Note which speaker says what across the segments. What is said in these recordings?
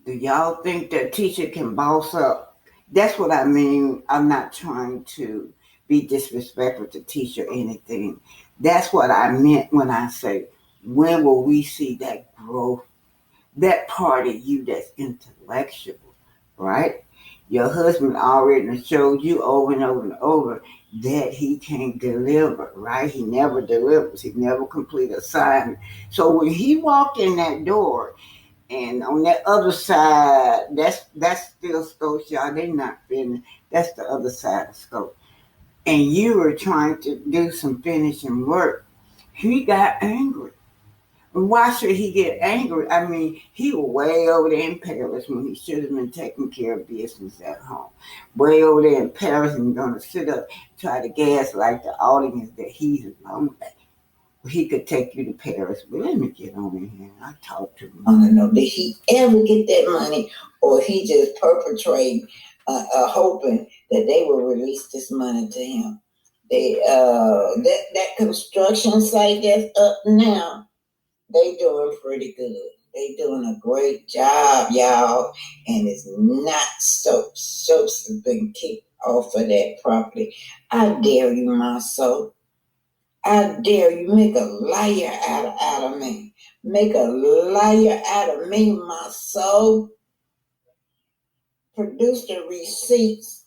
Speaker 1: Do y'all think that Tisha can boss up? That's what I mean. I'm not trying to be disrespectful to Tisha or anything. That's what I meant when I say, when will we see that growth, that part of you that's intellectual, right? Your husband already showed you over and over and over that he can't deliver, right? He never delivers. He never complete assignment. So when he walked in that door, and on that other side, that's still Scotia. Y'all. They not finished. That's the other side of Scotia. And you were trying to do some finishing work. He got angry. Why should he get angry? I mean, he was way over there in Paris when he should have been taking care of business at home. Way over there in Paris and gonna sit up, try to gaslight the audience that he's alone. He could take you to Paris, but let me get on in here. I talk too much. I don't know. Did he ever get that money, or he just perpetrate, hoping that they will release this money to him? That construction site that's up now, they doing pretty good. They doing a great job, y'all, and it's not soaps. Soaps has been kicked off of that property. I dare you, Marsau. I dare you, make a liar out of me. Make a liar out of me, my soul. Produce the receipts.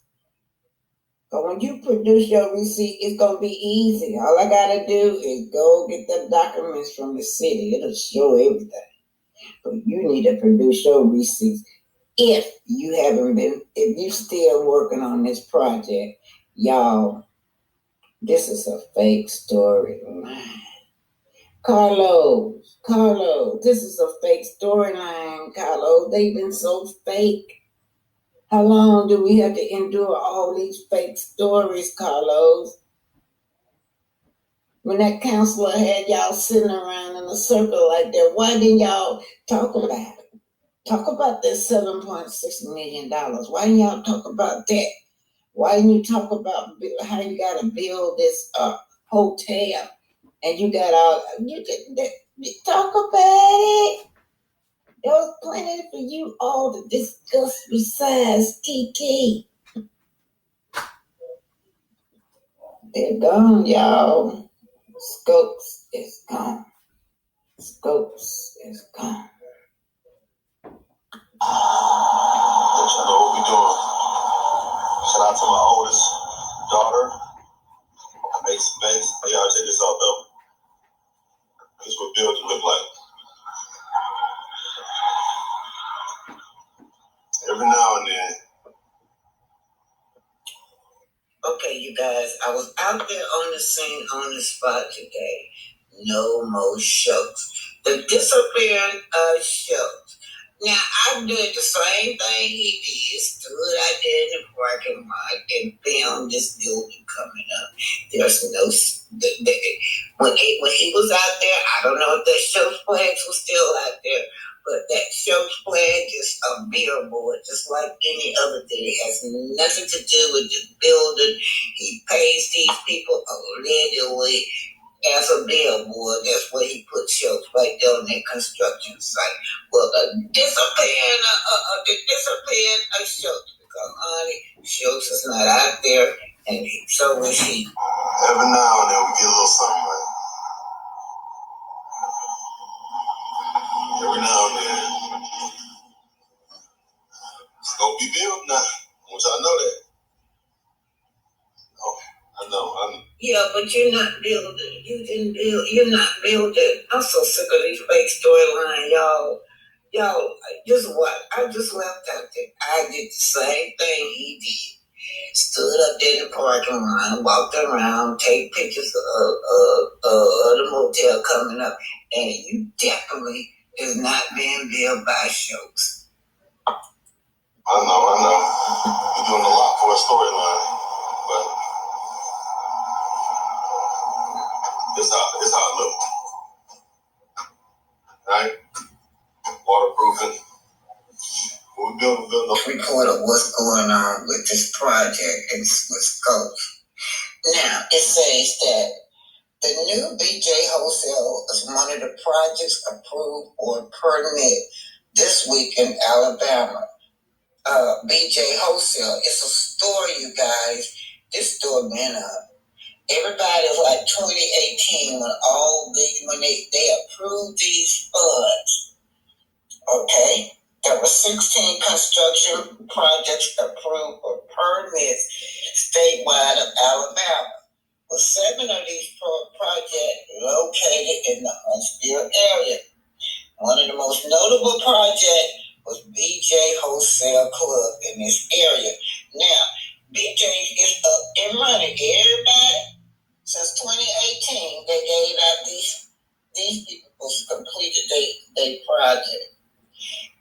Speaker 1: But when you produce your receipt, it's going to be easy. All I got to do is go get the documents from the city. It'll show everything. But you need to produce your receipts. If you still working on this project, y'all, this is a fake storyline. Carlos, this is a fake storyline, Carlos. They've been so fake. How long do we have to endure all these fake stories, Carlos? When that counselor had y'all sitting around in a circle like that, why didn't y'all talk about it? Talk about that $7.6 million. Why didn't y'all talk about that? Why didn't you talk about how you got to build this hotel? And you got all, talk about it. There was plenty for you all to discuss besides TT. They're gone, y'all. Scopes is gone. Scopes is gone.
Speaker 2: Let you know what we doing. Shout out to my oldest daughter. Make some bass. Hey, y'all, check this out, though. This is what building look like. Every now and then.
Speaker 1: Okay, you guys, I was out there on the scene, on the spot today. No more shows. The disappearing shows. Now, I did the same thing he did. Stood out there in the parking lot and filmed this building coming up. There's no... When he was out there, I don't know if that show's flags was still out there, but that show's flag is a billboard, just like any other thing. It has nothing to do with the building. He pays these people allegedly as a billboard. That's where he put shows right there on that construction site. Well, the disappearing shows, because honey, shows is not out there, and so was he.
Speaker 2: Every now and then we get a little something right. Every now and then. It's gonna be built now. I want y'all to know that. Oh, I know.
Speaker 1: Yeah, but you're not building. You didn't build. You're not building. I'm so sick of these fake storylines, y'all. I just left out there. I did the same thing he did. Stood up there in the parking lot, walked around, take pictures of the motel coming up, and you definitely is not being built by shows.
Speaker 2: I know. You're doing a lot for a storyline, but this how it looks. Right? Waterproofing. We build
Speaker 1: report of what's going on with this project and with scope. Now, it says that the new BJ Wholesale is one of the projects approved or permit
Speaker 2: this week in Alabama. BJ Wholesale. It's a store, you guys. This store been up. Everybody was like 2018 when they approved these funds. Okay, there were 16 construction projects approved for permits statewide of Alabama, with 7 of these projects located in the Huntsville area. One of the most notable projects was BJ Wholesale Club in this area. Now, BJ is up and running. Everybody, since 2018, they gave out these people completed their project.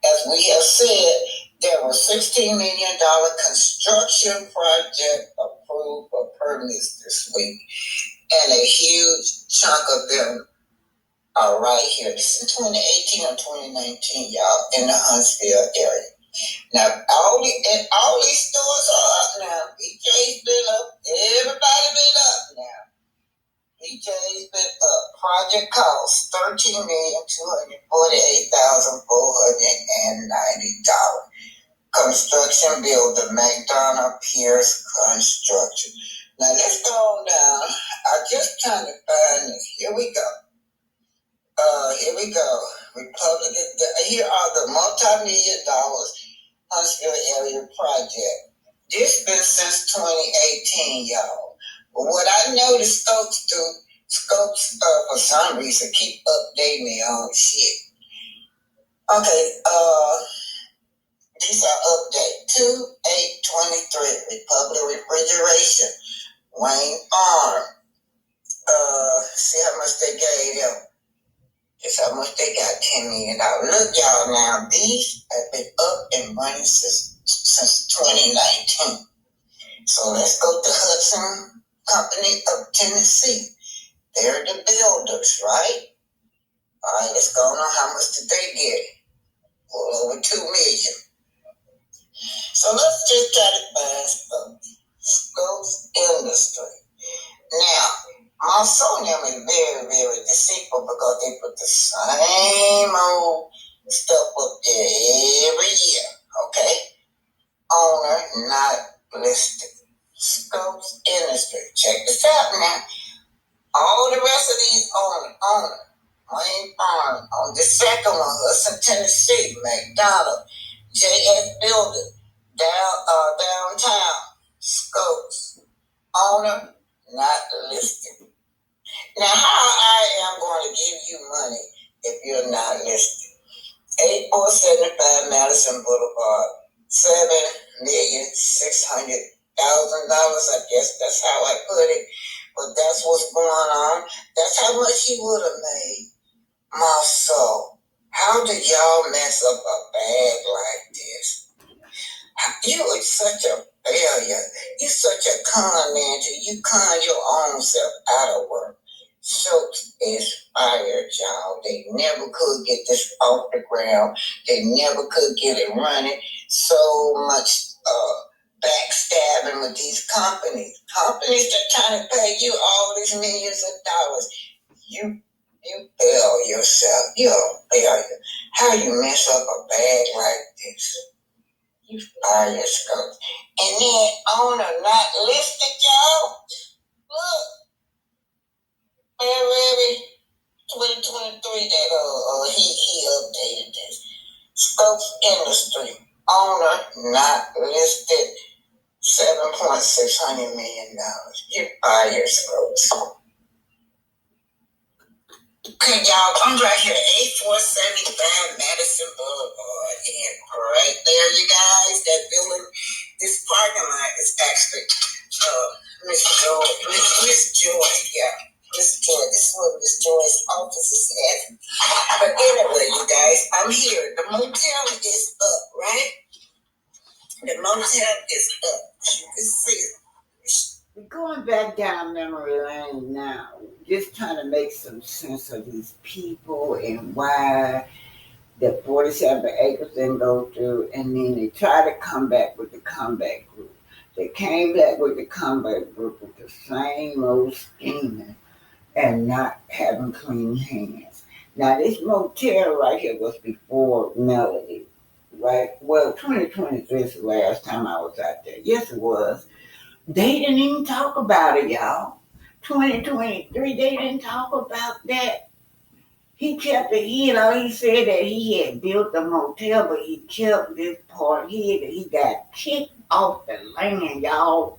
Speaker 2: As we have said, there were $16 million construction project approved for permits this week, and a huge chunk of them are right here. This is 2018 or 2019, y'all, in the Huntsville area. Now, all these stores are up now. BJ's been up. Everybody been up now. BJ's been up. Project cost $13,248,490. Construction builder McDonough Pierce Construction. Now, let's go on down. I just trying to find this. Here we go. Republican. Here are the multi-million dollars Huntsville area project. This been since 2018, y'all. But what I know the Scopes do, for some reason keep updating me on shit. Okay, these are update 2/8/23 Republic Refrigeration, Wayne Farm. See how much they gave them. That's how much they got, $10 million. Look, y'all, now, these have been up and running since 2019. So let's go to Hudson Company of Tennessee. They're the builders, right? All right, let's go on. How much did they get? Well, over $2 million. So let's just try to find Scopes Industry. Now, Marsau is very, very deceitful because they put the same old stuff up there every year, okay? Owner not listed. Scopes Industry. Check this out now. All the rest of these owner, Wayne Farm, on the second one, Hudson, Tennessee, McDonald, JS Building, downtown, Scopes. Owner not listed. Now, how I am going to give you money if you're not listed? 8475 Madison Boulevard, $7,600,000. I guess that's how I put it. But that's what's going on. That's how much he would have made. Marsau, how did y'all mess up a bag like this? You are such a failure. You're such a con man. You con your own self out of work. Schultz is fired, y'all. They never could get this off the ground. They never could get it running. So much backstabbing with these companies. Companies that trying to pay you all these millions of dollars. You fail yourself. You're a failure. How you mess up a bag like this? You fire your Schultz. And then owner not listed, y'all. Look. February 2023 that he updated this. Scopes Industry, owner not listed, $7.6 million. You fire Scopes. Okay, y'all, I'm right here, 8475 Madison Boulevard, and right there, you guys, that building, this parking lot is actually Miss Joy, yeah. Miss Joy, this is where Miss Joy's office is at. But anyway, you guys, I'm here. The motel is up, right? The motel is up. You can see it.
Speaker 1: We're going back down memory lane now, just trying to make some sense of these people and why the 47 acres didn't go through, and then they try to come back with the comeback group. They came back with the comeback group with the same old scheming and not having clean hands. Now this motel right here was before Melody, right? Well, 2023 is the last time I was out there. Yes, it was. They didn't even talk about it, y'all. 2023, they didn't talk about that. He kept it, he said that he had built a motel, but he kept this part here that he got kicked off the land, y'all.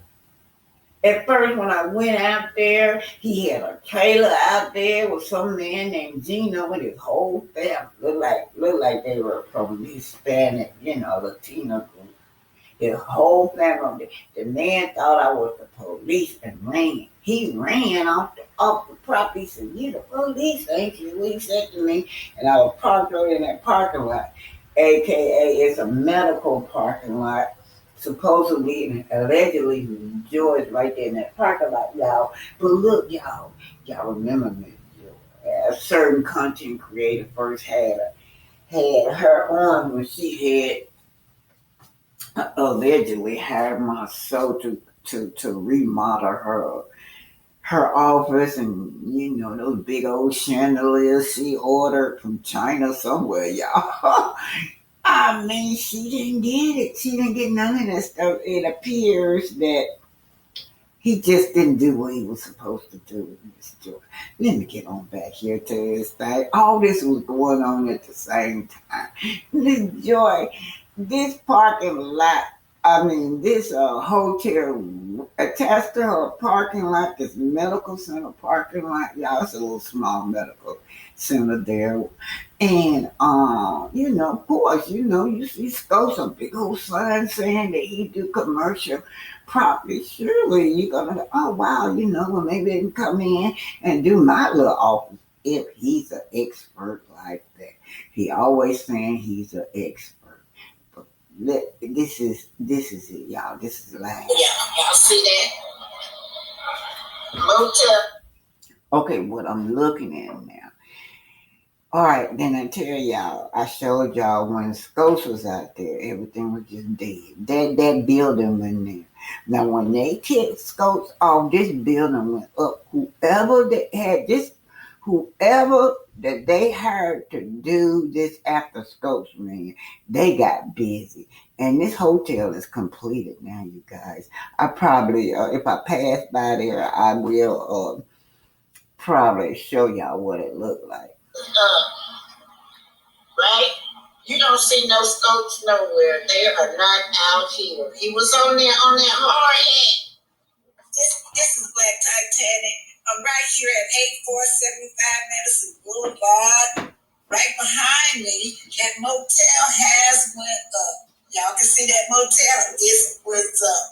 Speaker 1: At first, when I went out there, he had a trailer out there with some man named Gino with his whole family. Looked like they were from Hispanic, Latino group. His whole family. The man thought I was the police and ran. He ran off the property. He said, "You the police, ain't you?" He said to me, and I was parked right in that parking lot, aka it's a medical parking lot. Supposedly and allegedly George right there in that parking lot, y'all. But look, y'all remember me. A certain content creator first had her on when she had allegedly hired Marsau to remodel her office, and those big old chandeliers she ordered from China somewhere, y'all. I mean, she didn't get it. She didn't get none of that stuff. It appears that he just didn't do what he was supposed to do. Miss Joy. Let me get on back here to this thing. All this was going on at the same time. Miss Joy, this parking lot, this hotel attached to her parking lot, this medical center parking lot, y'all, it's a little small medical center there. And, of course, you see some big old sign saying that he do commercial property. Surely you're going to, oh, wow, well, maybe they can come in and do my little office if he's an expert like that. He always saying he's an expert. But this is it, y'all. This is live.
Speaker 2: Yeah, y'all see that? Motel.
Speaker 1: Okay, what I'm looking at now. All right, then I tell y'all, I showed y'all when Scopes was out there, everything was just dead. That building went there. Now, when they kicked Scopes off, this building went up. Whoever that they hired to do this after Scopes, man, they got busy. And this hotel is completed now, you guys. I probably, if I pass by there, I will probably show y'all what it looked like.
Speaker 2: Right? You don't see no Scopes nowhere. They are not out here. He was on there on that hard head. This is Black Titanic. I'm right here at 8475 Madison Boulevard. Right behind me, that motel has went up. Y'all can see that motel is went up.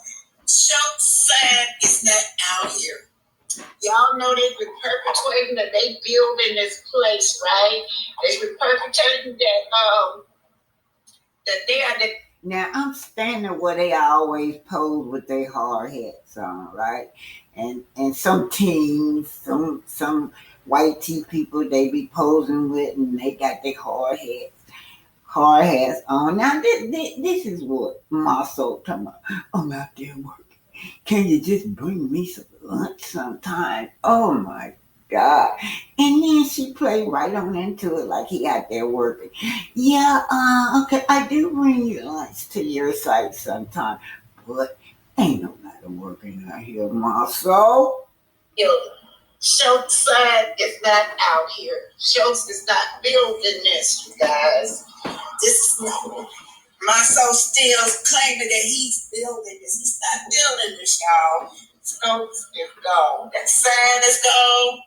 Speaker 2: Show sign is not out here. Y'all know they've been perpetuating that they build in this place, right? They've been perpetuating that they are the.
Speaker 1: Now I'm standing where they always pose with their hard hats on, right? And some teens, some white tea people they be posing with, and they got their hard hats on. Now this is what my soul talking about. I'm out there working. Can you just bring me some lunch sometime? Oh my God. And then she played right on into it like he out there working. Yeah, okay, I do bring you lunch to your site sometime. But ain't nobody working out here, Marsau.
Speaker 2: Schultz side is not out here. Schultz is not building this, you guys. This is not. Marsau still claiming that he's building this. He's not building this, y'all. Schultz is gone. That sign is gone.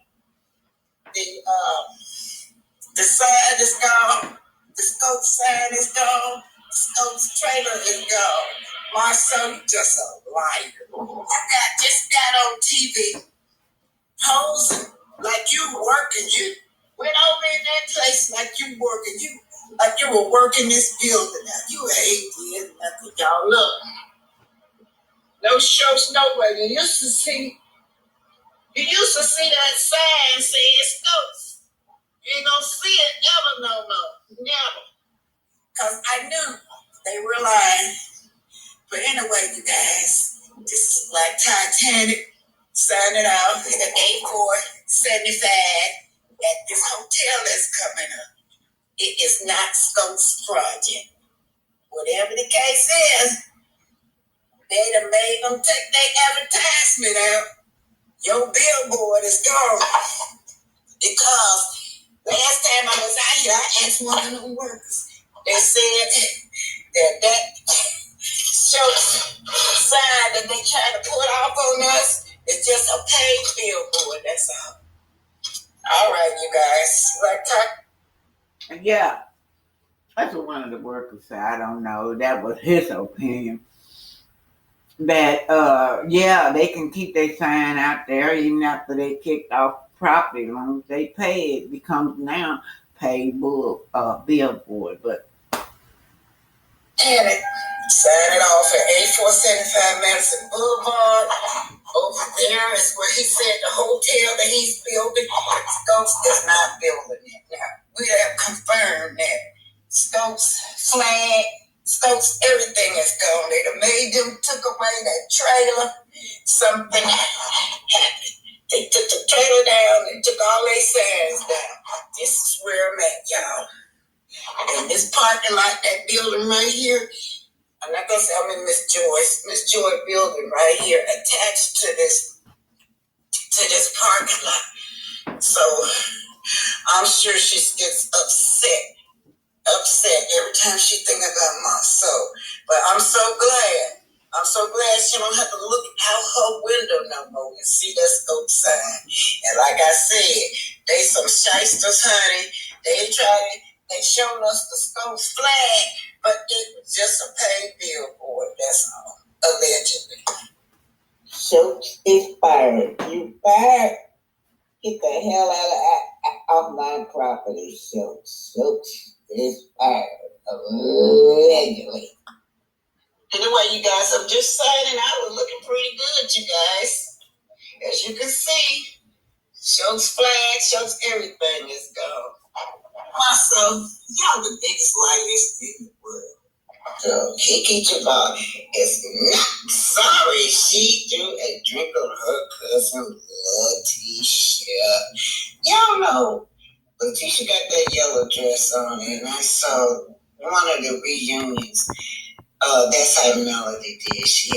Speaker 2: The sign is gone. The Schultz sign is gone. The Schultz trailer is gone. Marsau, you just a liar. You just got on TV posing like you working. You went over in that place like you working. Like you were working this building. Now you ain't did nothing, y'all. Look, no shows nowhere. You used to see that sign saying Scopes. You ain't gonna see it ever no more. Never. Cause I knew they were lying. But anyway, you guys, this is Black Titanic signing out at 8475
Speaker 1: at this hotel that's coming up. It is not Scott's project. Whatever the case is, they done made them take their advertisement out. Your billboard is gone. Because last time I was out here, I asked one of them workers. They said that show sign that they trying to put off on us is just a paid billboard. That's all. All right, you guys. Like talk. Yeah, that's what one of the workers said. I don't know. That was his opinion. That yeah, they can keep their sign out there even after they kicked off property. As long as they pay, it becomes now paid billboard. But damn it, sign it off at 8475 Madison Boulevard. Over there is where he said the hotel that he's building. Stokes is not building it now. We have confirmed that Stokes flag, Stokes, everything is gone. They done made them, took away that trailer. Something happened. They took the trailer down and took all their signs down. This is where I'm at, y'all. And this parking lot, that building right here, I'm not gonna say I'm in Miss Joy building right here, attached to this parking lot. So I'm sure she gets upset every time she think about Marsau. But I'm so glad she don't have to look out her window no more and see that scope sign. And like I said, they some shysters, honey. They showed us the Scott's flag, but it was just a paid billboard, that's all, allegedly. Schultz is fired. You fired? Get the hell out of my property, Schultz. Schultz is fired, allegedly. Anyway, you guys, I'm just signing out. We're looking pretty good, you guys. As you can see, Schultz flag, Schultz everything is gone. Marsau, y'all the biggest liars in the world. So Kiki Chabot is not sorry she threw a drink on her cousin Tisha. Y'all know Tisha got that yellow dress on, and I saw one of the reunions. That's how Melody did. She